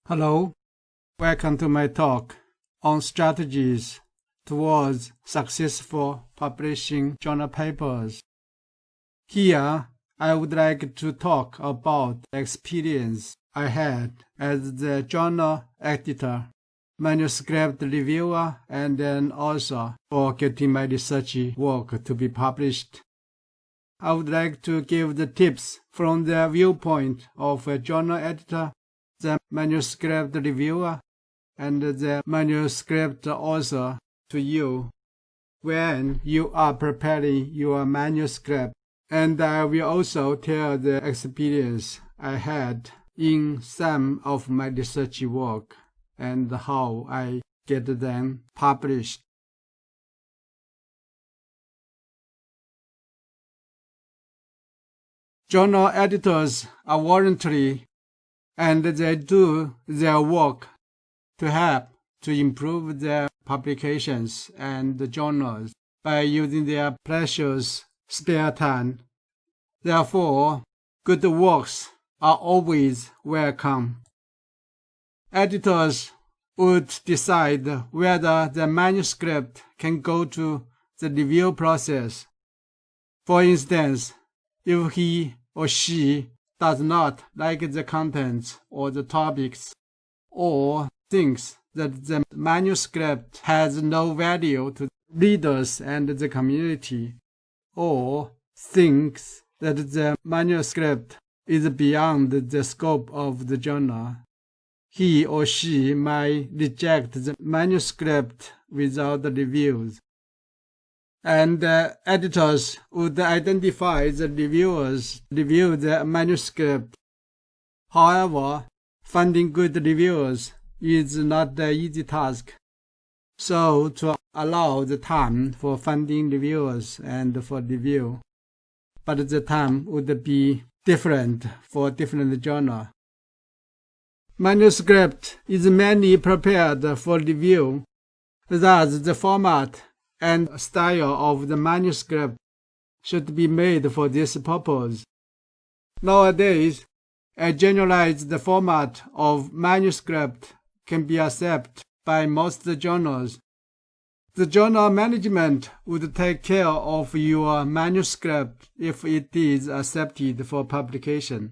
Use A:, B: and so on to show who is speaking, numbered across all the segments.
A: Hello, welcome to my talk on strategies towards successful publishing journal papers. Here, I would like to talk about the experience I had as the journal editor, manuscript reviewer, and then author for getting my research work to be published. I would like to give the tips from the viewpoint of a journal editor, the manuscript reviewer, and the manuscript author to you when you are preparing your manuscript. And I will also tell the experience I had in some of my research work and how I get them published. Journal editors are voluntary, and they do their work to help to improve their publications and the journals by using their precious spare time. Therefore, good works are always welcome. Editors would decide whether the manuscript can go to the review process. For instance, if he or she does not like the contents or the topics, or thinks that the manuscript has no value to readers and the community, or thinks that the manuscript is beyond the scope of the journal, he or she might reject the manuscript without the reviews. And editors would identify the reviewers review the manuscript. However, finding good reviewers is not an easy task. So to allow the time for finding reviewers and for review, but the time would be different for different journal. Manuscript is mainly prepared for review, thus the format and style of the manuscript should be made for this purpose. Nowadays, a generalized format of manuscript can be accepted by most journals. The journal management would take care of your manuscript if it is accepted for publication.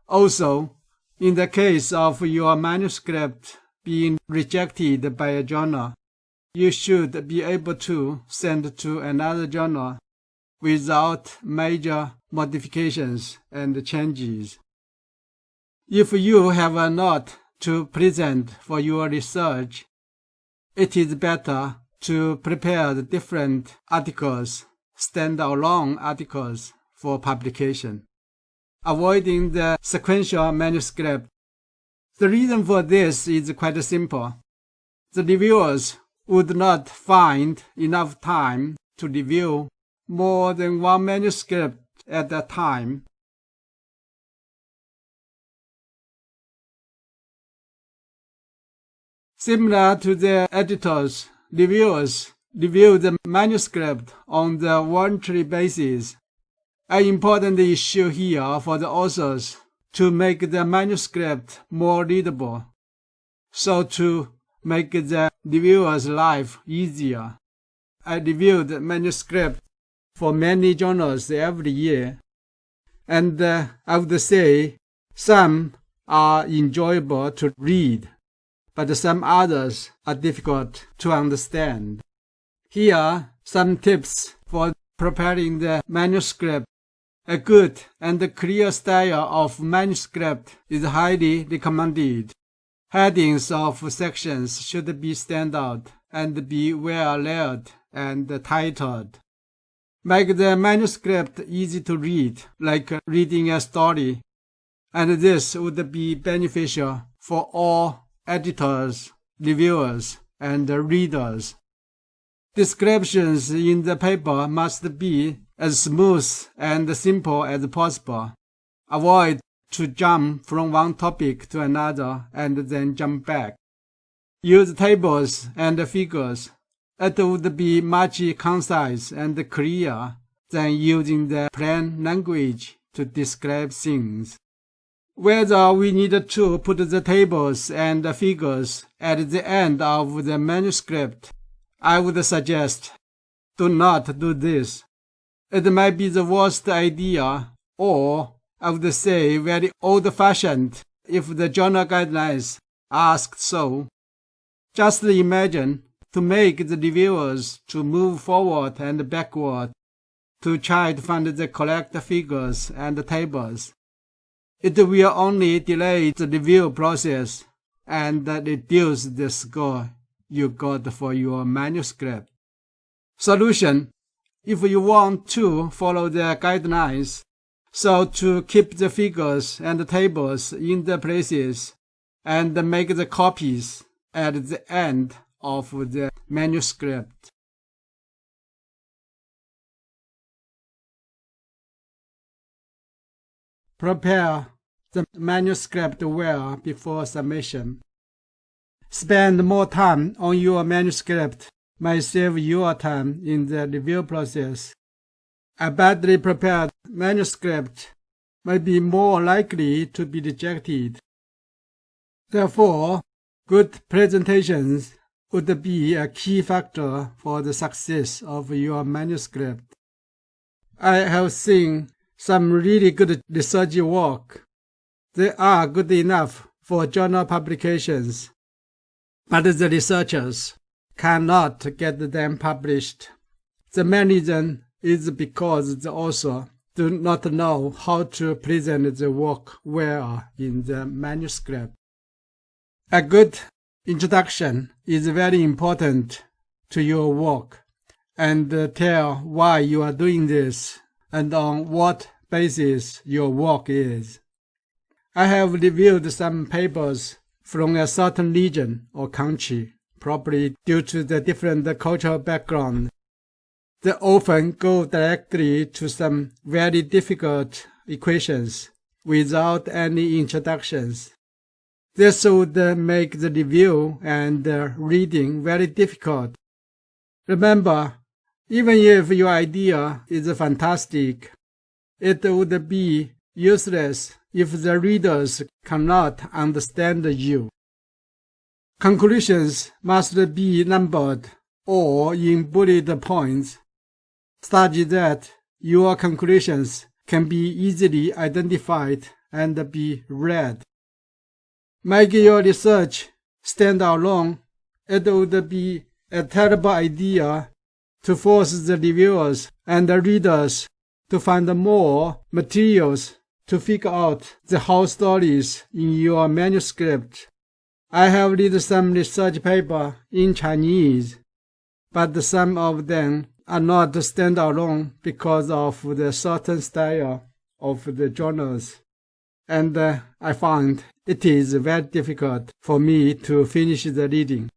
A: Also, in the case of your manuscript being rejected by a journal, you should be able to send to another journal without major modifications and changes. If you have a lot to present for your research, it is better to prepare the different articles, stand-alone articles for publication, avoiding the sequential manuscript. The reason for this is quite simple. The reviewers would not find enough time to review more than one manuscript at a time. Similar to the editors, reviewers review the manuscript on the voluntary basis. An important issue here for the authors to make the manuscript more readable, so to make the reviewer's life easier. I reviewed manuscript for many journals every year, and I would say some are enjoyable to read, but some others are difficult to understand. Here are some tips for preparing the manuscript. A good and clear style of manuscript is highly recommended. Headings of sections should be stand out and be well layered and titled. Make the manuscript easy to read, like reading a story, and this would be beneficial for all editors, reviewers, and readers. Descriptions in the paper must be as smooth and simple as possible. Avoid to jump from one topic to another and then jump back. Use tables and figures. It would be much concise and clear than using the plain language to describe things. whether we need to put the tables and the figures at the end of the manuscript, I would suggest do not do this. It might be the worst idea, or I would say very old-fashioned if the journal guidelines asked so. Just imagine to make the reviewers to move forward and backward to try to find the correct figures and tables. It will only delay the review process and reduce the score you got for your manuscript. Solution: if you want to follow the guidelines, so to keep the figures and the tables in the places and make the copies at the end of the manuscript. Prepare the manuscript well before submission. Spend more time on your manuscript might save your time in the review process. A badly prepared manuscript might be more likely to be rejected. Therefore, good presentations would be a key factor for the success of your manuscript. I have seen some really good research work. They are good enough for journal publications, but the researchers cannot get them published. The main reason is because the author do not know how to present the work well in the manuscript. A good introduction is very important to your work, and tell why you are doing this and on what basis your work is. I have reviewed some papers from a certain region or country, probably due to the different cultural background. They often go directly to some very difficult equations without any introductions. This would make the review and reading very difficult. Remember, even if your idea is fantastic, it would be useless if the readers cannot understand you. Conclusions must be numbered or in bullet points, such that your conclusions can be easily identified and be read. Make your research stand alone. It would be a terrible idea to force the reviewers and the readers to find more materials to figure out the whole stories in your manuscript. I have read some research paper in Chinese, but some of them are not standalone because of the certain style of the journals, and I found it is very difficult for me to finish the reading.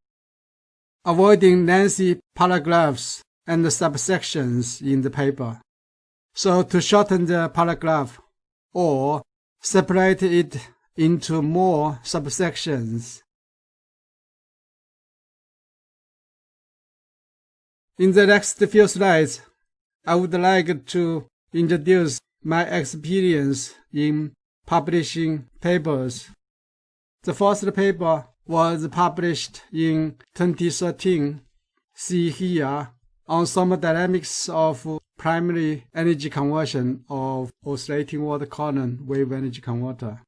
A: Avoiding lengthy paragraphs and subsections in the paper. So to shorten the paragraph or separate it into more subsections. In the next few slides, I would like to introduce my experience in publishing papers. The first paper was published in 2013, see here, on thermodynamics of primary energy conversion of oscillating water column wave energy converter.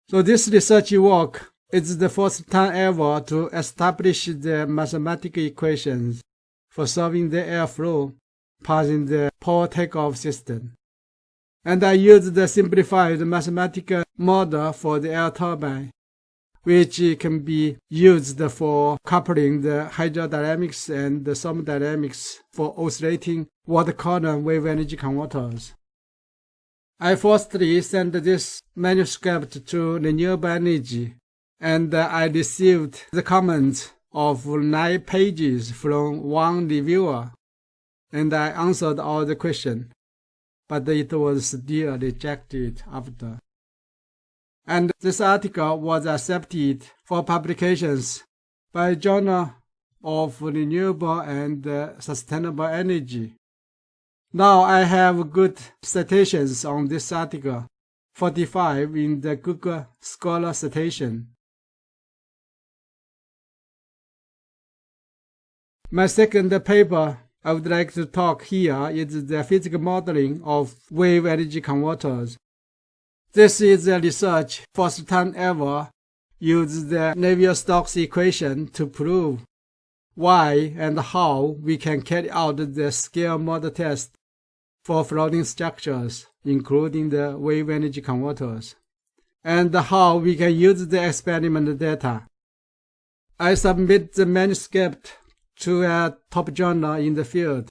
A: So this research work is the first time ever to establish the mathematical equations for solving the airflow passing the power takeoff system. And I used the simplified mathematical model for the air turbine, which can be used for coupling the hydrodynamics and the thermodynamics for oscillating water column wave energy converters. I firstly sent this manuscript to Renewable Energy, and I received the comments of 9 pages from one reviewer, and I answered all the questions, but it was still rejected after. And this article was accepted for publications by Journal of Renewable and Sustainable Energy. Now I have good citations on this article 45 in the Google Scholar citation. My second paper I would like to talk here is the physical modeling of wave energy converters. This is a research first time ever used the Navier-Stokes equation to prove why and how we can carry out the scale model test for floating structures, including the wave energy converters, and how we can use the experiment data. I submit the manuscript to a top journal in the field,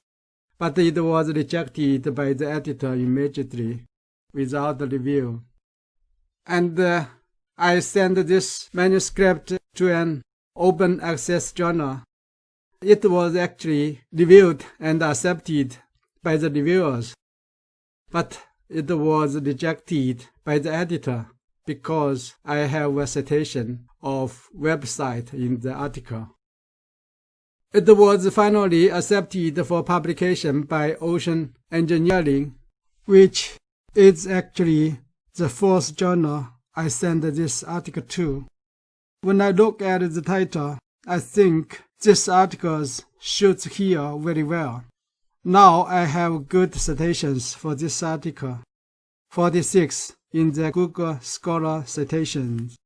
A: but it was rejected by the editor immediately, without review. And I sent this manuscript to an open access journal. It was actually reviewed and accepted by the reviewers, but it was rejected by the editor because I have a citation of website in the article. It was finally accepted for publication by Ocean Engineering, which is actually the fourth journal I sent this article to. When I look at the title, I think this article shoots here very well. Now I have good citations for this article, 46 in the Google Scholar citations.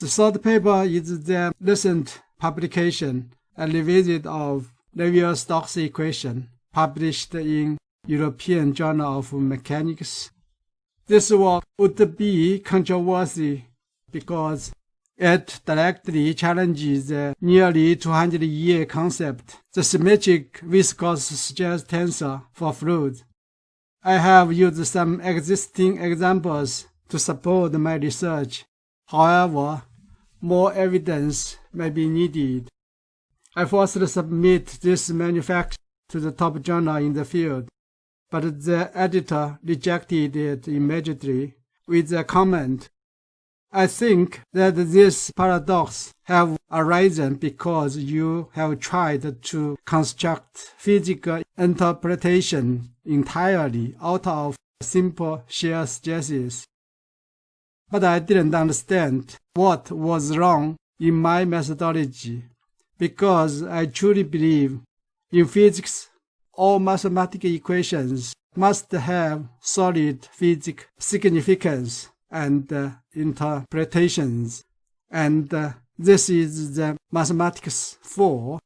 A: The third paper is the recent publication, a revisit of Navier-Stokes equation, published in European Journal of Mechanics. This work would be controversial because it directly challenges the nearly 200-year concept, the symmetric viscous stress tensor for fluids. I have used some existing examples to support my research. However, more evidence may be needed. I first submit this manuscript to the top journal in the field, but the editor rejected it immediately with a comment, "I think that this paradox have arisen because you have tried to construct physical interpretation entirely out of simple shear stresses. But I didn't understand what was wrong in my methodology, because I truly believe in physics all mathematical equations must have solid physical significance and interpretations, and this is the mathematics for."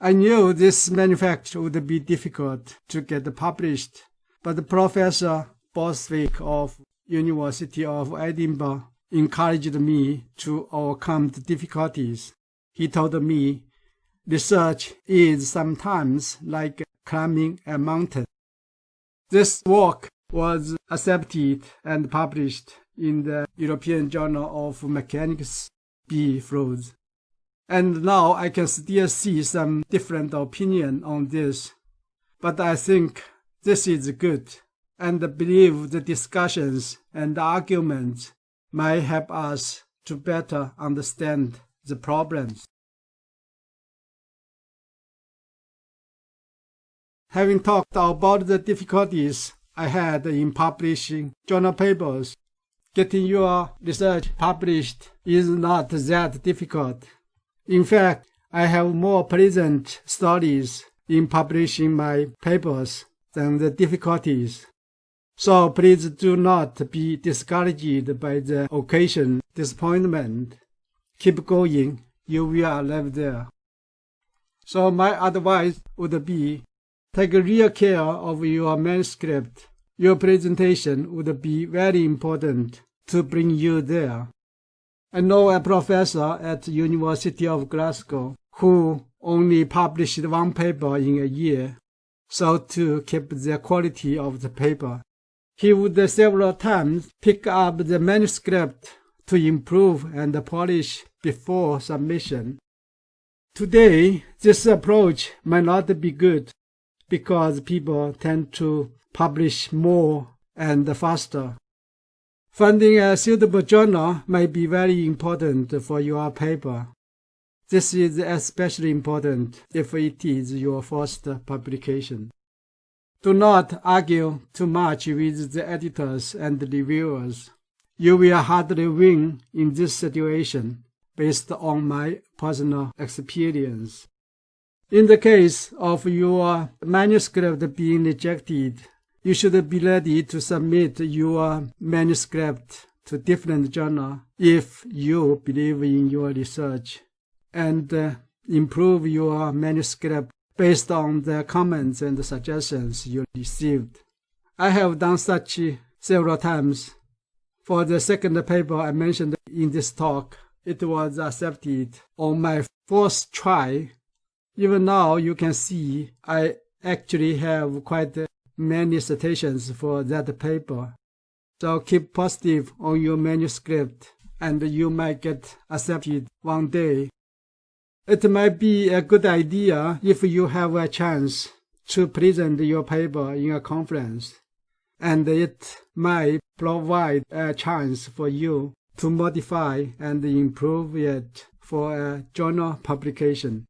A: I knew this manuscript would be difficult to get published, but Professor Bostwick of University of Edinburgh encouraged me to overcome the difficulties. He told me, "Research is sometimes like climbing a mountain." This work was accepted and published in the European Journal of Mechanics B. Fluids. And now I can still see some different opinion on this, but I think this is good, and believe the discussions and arguments might help us to better understand the problems. Having talked about the difficulties I had in publishing journal papers, getting your research published is not that difficult. In fact, I have more pleasant stories in publishing my papers than the difficulties. So please do not be discouraged by the occasional disappointment. Keep going, you will arrive there. So my advice would be, take real care of your manuscript. Your presentation would be very important to bring you there. I know a professor at the University of Glasgow who only published one paper in a year, so to keep the quality of the paper. He would several times pick up the manuscript to improve and polish before submission. Today, this approach might not be good because people tend to publish more and faster. Finding a suitable journal may be very important for your paper. This is especially important if it is your first publication. Do not argue too much with the editors and the reviewers. You will hardly win in this situation based on my personal experience. In the case of your manuscript being rejected, you should be ready to submit your manuscript to different journals if you believe in your research, and improve your manuscript based on the comments and suggestions you received. I have done such several times. For the second paper I mentioned in this talk, it was accepted on my fourth try. Even now you can see I actually have quite many citations for that paper. So keep positive on your manuscript and you might get accepted one day. It might be a good idea if you have a chance to present your paper in a conference, and it might provide a chance for you to modify and improve it for a journal publication.